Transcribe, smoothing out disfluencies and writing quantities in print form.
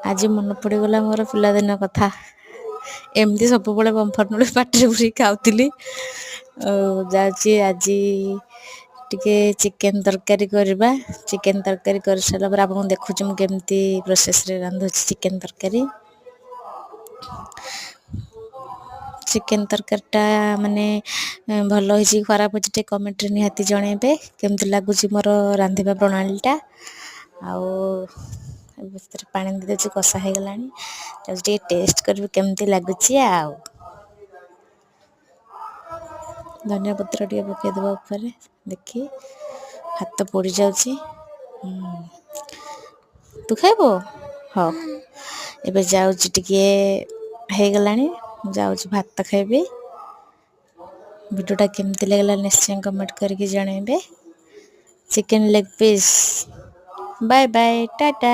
आज मन पड़गला मोर पिलादिन कथा एमती सब बड़े बम्फर पाटे पूरी खाऊली जाऊँगी आज टिके चिकेन तरकारी करवा चिकेन तरकारी कर सारा पर आपको देखुची मु केमती प्रोसेस रे रांधुची चिकेन तरकारी चिकेन तरकारीटा माने भल हो खराब अच्छे टे कमेंट निहाती जनइबे केमती लगुच मोर रांधिबा प्रणालीटा आउ पानी दे देछि कषा हो गलानी टे टेस्ट कर केमती लगुच आउ धनिया पत्र टे पकईदेवा ऊपर देखी हाथ पोड़ जाऊँगी तू खाइबो हाँ एबे जाऊँगी टिके हो गलानी जाऊँगी भात खाइबी वीडियोटा केमती लगला निश्चय कमेंट करके जनइबे chicken leg piece bye bye Tata.